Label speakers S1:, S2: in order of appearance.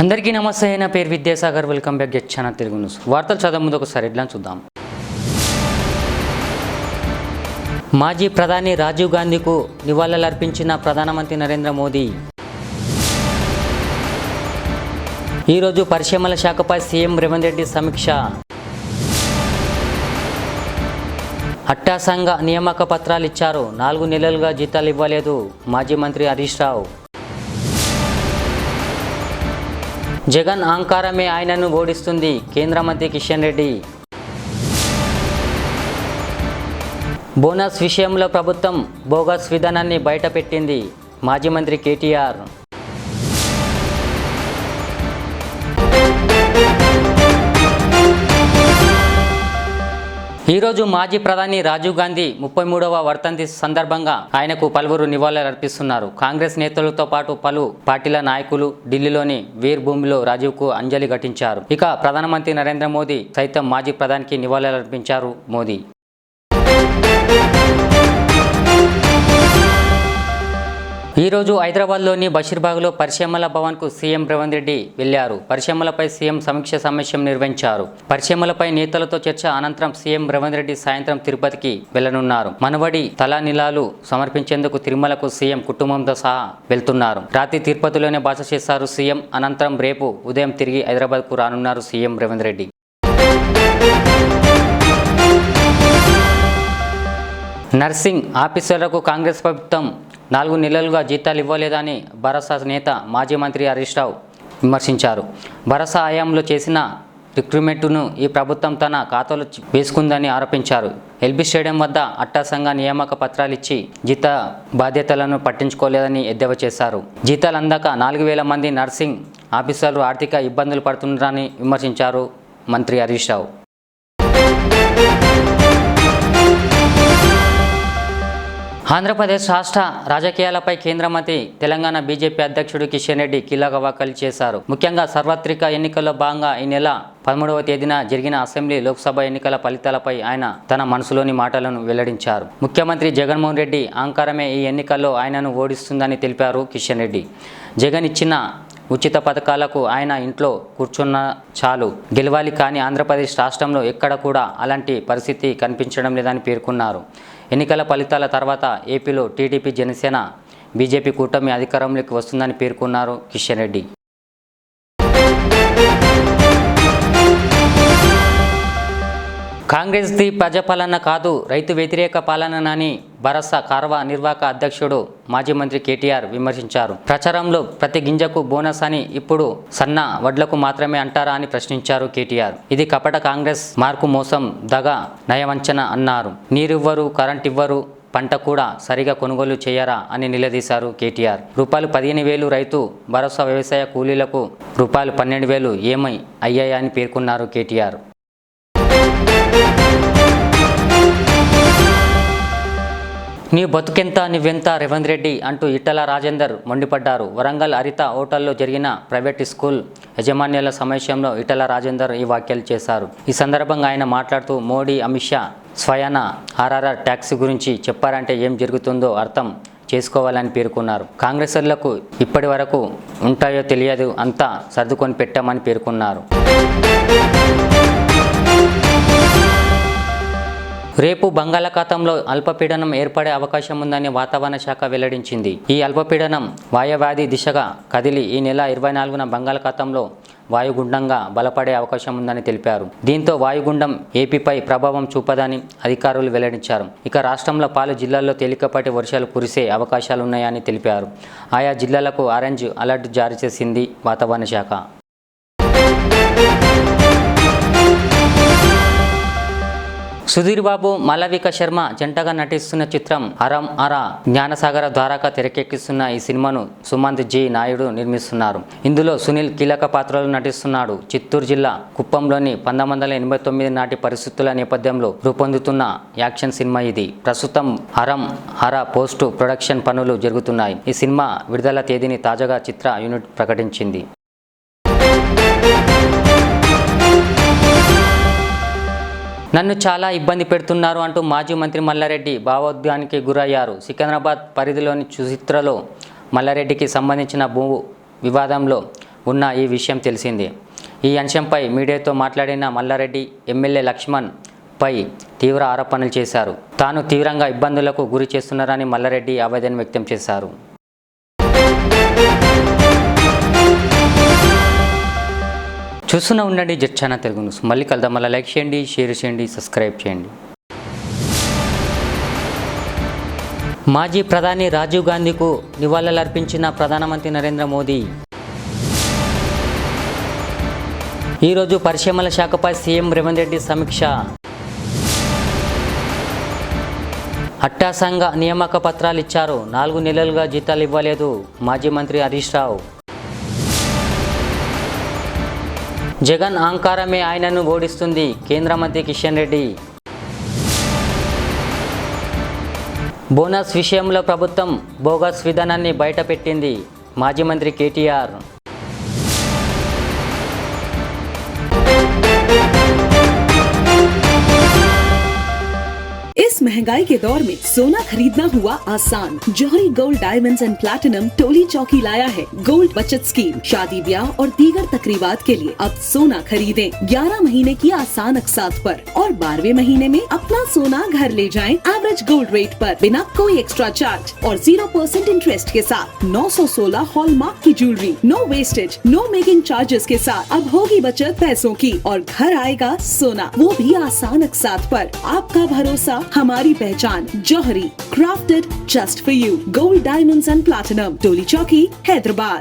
S1: అందరికీ నమస్తే. నా పేరు Vidyasagar. Welcome back to channel Telugu news. వార్తలు చదవడం ముందు ఒకసారి హెడ్లైన్స్ చూద్దాం. మాజీ ప్రధాని రాజీవ్ గాంధీకు నివాళులర్పించిన ప్రధానమంత్రి నరేంద్ర మోదీ. ఈరోజు పరిశ్రమల శాఖపై సీఎం రేవంత్ రెడ్డి సమీక్ష. అట్టా సంఘ నియామక పత్రాలు ఇచ్చారు, 4 నెలలుగా జీతాలు ఇవ్వలేదు. మాజీ మంత్రి హరీష్ రావు. జగన్ అహంకారమే ఆయనను ఓడిస్తుంది, కేంద్ర మంత్రి కిషన్ రెడ్డి. బోనస్ విషయంలో ప్రభుత్వం బోగస్ విధానాన్ని బయటపెట్టింది, మాజీ మంత్రి కేటీఆర్. ఈరోజు మాజీ ప్రధాని రాజీవ్ గాంధీ 33వ వర్ధంతి సందర్భంగా ఆయనకు పలువురు నివాళులు అర్పిస్తున్నారు. కాంగ్రెస్ నేతలతో పాటు పలు పార్టీల నాయకులు ఢిల్లీలోని వీర్ భూమిలో రాజీవ్కు అంజలి ఘటించారు. ఇక ప్రధానమంత్రి నరేంద్ర మోదీ సైతం మాజీ ప్రధానికి నివాళులు అర్పించారు. మోదీ ఈరోజు హైదరాబాద్లోని బషీర్బాగ్లో పరిశ్రమల భవన్కు సీఎం రేవంత్ రెడ్డి వెళ్లారు. పరిశ్రమలపై సీఎం సమీక్ష సమావేశం నిర్వహించారు. పరిశ్రమలపై నేతలతో చర్చ అనంతరం సీఎం రేవంత్ రెడ్డి సాయంత్రం తిరుపతికి వెళ్లనున్నారు. మనవడి తలానిలాలు సమర్పించేందుకు తిరుమలకు సీఎం కుటుంబంతో సహా వెళ్తున్నారు. రాత్రి తిరుపతిలోనే బస చేశారు సీఎం. అనంతరం రేపు ఉదయం తిరిగి హైదరాబాద్కు రానున్నారు సీఎం రేవంత్ రెడ్డి. నర్సింగ్ ఆఫీసర్లకు కాంగ్రెస్ ప్రభుత్వం 4 నెలలుగా జీతాలు ఇవ్వలేదని భరోసా నేత మాజీ మంత్రి హరీష్ రావు విమర్శించారు. భరోసా హయాంలో చేసిన రిక్రూట్మెంట్ను ఈ ప్రభుత్వం తన ఖాతాలో వేసుకుందని ఆరోపించారు. ఎల్బీ స్టేడియం వద్ద అట్టా సంఘ నియామక పత్రాలు ఇచ్చి జీత బాధ్యతలను పట్టించుకోలేదని ఎద్దేవా చేశారు. జీతాలు అందాక 4,000 మంది నర్సింగ్ ఆఫీసర్లు ఆర్థిక ఇబ్బందులు పడుతున్నారని విమర్శించారు మంత్రి హరీష్ రావు. ఆంధ్రప్రదేశ్ రాష్ట్ర రాజకీయాలపై కేంద్ర మంత్రి తెలంగాణ బీజేపీ అధ్యక్షుడు కిషన్ రెడ్డి కీలక వ్యాఖ్యలు చేశారు. ముఖ్యంగా సార్వత్రిక ఎన్నికల్లో భాగంగా ఈ నెల 13వ తేదీన జరిగిన అసెంబ్లీ లోక్సభ ఎన్నికల ఫలితాలపై ఆయన తన మనసులోని మాటలను వెల్లడించారు. ముఖ్యమంత్రి జగన్మోహన్ రెడ్డి అహంకారమే ఈ ఎన్నికల్లో ఆయనను ఓడిస్తుందని తెలిపారు కిషన్ రెడ్డి. జగన్ ఇచ్చిన ఉచిత పథకాలకు ఆయన ఇంట్లో కూర్చున్న చాలు గెలవాలి, కానీ ఆంధ్రప్రదేశ్ రాష్ట్రంలో ఎక్కడ కూడా అలాంటి పరిస్థితి కనిపించడం లేదని పేర్కొన్నారు. ఎన్నికల ఫలితాల తర్వాత ఏపీలో టీడీపీ, జనసేన, బీజేపీ కూటమి అధికారంలోకి వస్తుందని పేర్కొన్నారు కిషన్ రెడ్డి. కాంగ్రెస్ది ప్రజాపాలన కాదు, రైతు వ్యతిరేక పాలనని భరోసా కార్వా నిర్వాహక అధ్యక్షుడు మాజీ మంత్రి కేటీఆర్ విమర్శించారు. ప్రచారంలో ప్రతి గింజకు బోనస్ అని ఇప్పుడు సన్న వడ్లకు మాత్రమే అంటారా అని ప్రశ్నించారు కేటీఆర్. ఇది కపట కాంగ్రెస్ మార్కు, మోసం, దగ, నయవంచన అన్నారు. నీరివ్వరు, కరెంట్ ఇవ్వరు, పంట కూడా సరిగా కొనుగోలు చేయరా అని నిలదీశారు కేటీఆర్. ₹15,000 రైతు భరోసా, వ్యవసాయ కూలీలకు ₹12,000 ఏమై అయ్యాయని పేర్కొన్నారు కేటీఆర్. నీ బతుకెంత నువ్వెంత రేవంత్ రెడ్డి అంటూ ఈటెల రాజేందర్ మండిపడ్డారు. వరంగల్ హరిత హోటల్లో జరిగిన ప్రైవేట్ స్కూల్ యాజమాన్యాల సమావేశంలో ఈటెల రాజేందర్ ఈ వ్యాఖ్యలు చేశారు. ఈ సందర్భంగా ఆయన మాట్లాడుతూ మోడీ, అమిత్ షా స్వయాన ఆర్ఆర్ఆర్ ట్యాక్స్ గురించి చెప్పారంటే ఏం జరుగుతుందో అర్థం చేసుకోవాలని పేర్కొన్నారు. కాంగ్రెసర్లకు ఇప్పటి వరకు ఉంటాయో తెలియదు, అంతా సర్దుకొని పెట్టామని పేర్కొన్నారు. రేపు బంగాళాఖాతంలో అల్పపీడనం ఏర్పడే అవకాశం ఉందని వాతావరణ శాఖ వెల్లడించింది. ఈ అల్పపీడనం వాయవ్యాధి దిశగా కదిలి ఈ నెల 24న బంగాళాఖాతంలో వాయుగుండంగా బలపడే అవకాశం ఉందని తెలిపారు. దీంతో వాయుగుండం ఏపీపై ప్రభావం చూపదని అధికారులు వెల్లడించారు. ఇక రాష్ట్రంలో పలు జిల్లాల్లో తేలికపాటి వర్షాలు కురిసే అవకాశాలున్నాయని తెలిపారు. ఆయా జిల్లాలకు ఆరెంజ్ అలర్ట్ జారీ చేసింది వాతావరణ శాఖ. సుధీర్ బాబు, మాళవిక శర్మ జంటగా నటిస్తున్న చిత్రం అరం అరా జ్ఞానసాగర ద్వారాగా తెరకెక్కిస్తున్న ఈ సినిమాను సుమంత్ జి నాయుడు నిర్మిస్తున్నారు. ఇందులో సునీల్ కీలక పాత్రలో నటిస్తున్నాడు. చిత్తూరు జిల్లా కుప్పంలోని 1989 నాటి పరిస్థితుల నేపథ్యంలో రూపొందుతున్న యాక్షన్ సినిమా ఇది. ప్రస్తుతం అరం అరా పోస్ట్ ప్రొడక్షన్ పనులు జరుగుతున్నాయి. ఈ సినిమా విడుదల తేదీని తాజాగా చిత్ర యూనిట్ ప్రకటించింది. నన్ను చాలా ఇబ్బంది పెడుతున్నారు అంటూ మాజీ మంత్రి మల్లారెడ్డి భావోద్వేగానికి గురయ్యారు. సికింద్రాబాద్ పరిధిలోని సుచిత్రలో మల్లారెడ్డికి సంబంధించిన భూ వివాదంలో ఉన్న ఈ విషయం తెలిసిందే. ఈ అంశంపై మీడియాతో మాట్లాడిన మల్లారెడ్డి ఎమ్మెల్యే లక్ష్మణ్ పై తీవ్ర ఆరోపణలు చేశారు. తాను తీవ్రంగా ఇబ్బందులకు గురి చేస్తున్నారని మల్లారెడ్డి ఆవేదన వ్యక్తం చేశారు. చూస్తూనే ఉండండి జెట్ ఛానల్ తెలుగు న్యూస్. మళ్ళీ కలుద్దాం. మళ్ళీ లైక్ చేయండి, షేర్ చేయండి, సబ్స్క్రైబ్ చేయండి. మాజీ ప్రధాని రాజీవ్ గాంధీకు నివాళులర్పించిన ప్రధానమంత్రి నరేంద్ర మోదీ. ఈరోజు పరిశ్రమల శాఖపై సీఎం రేవంత్ రెడ్డి సమీక్ష. అట్టాసంఘ నియామక పత్రాలు ఇచ్చారు, 4 నెలలుగా జీతాలు ఇవ్వలేదు. మాజీ మంత్రి హరీష్ రావు. జగన్ అహంకారమే ఆయనను ఓడిస్తుంది, కేంద్ర మంత్రి కిషన్ రెడ్డి. బోనస్ విషయంలో ప్రభుత్వం బోగస్ విధానాన్ని బయటపెట్టింది, మాజీ మంత్రి కేటీఆర్.
S2: इस महंगाई के दौर में सोना खरीदना हुआ आसान। जौहरी gold diamonds and platinum Toli चौकी लाया है गोल्ड बचत स्कीम। शादी ब्याह और दीगर तकरीबात के लिए अब सोना खरीदें 11 महीने की आसान अकसात पर और 12वें महीने में अपना सोना घर ले जाएं एवरेज गोल्ड रेट पर बिना कोई एक्स्ट्रा चार्ज और 0% इंटरेस्ट के साथ 916 हॉलमार्क की jewellery, no wastage, no making charges के साथ। अब होगी बचत पैसों की और घर आएगा सोना, वो भी आसान अकसात पर। आपका भरोसा हमारी पहचान। Jauhari, crafted just for you. Gold diamonds and platinum, Toli Chowki, Hyderabad.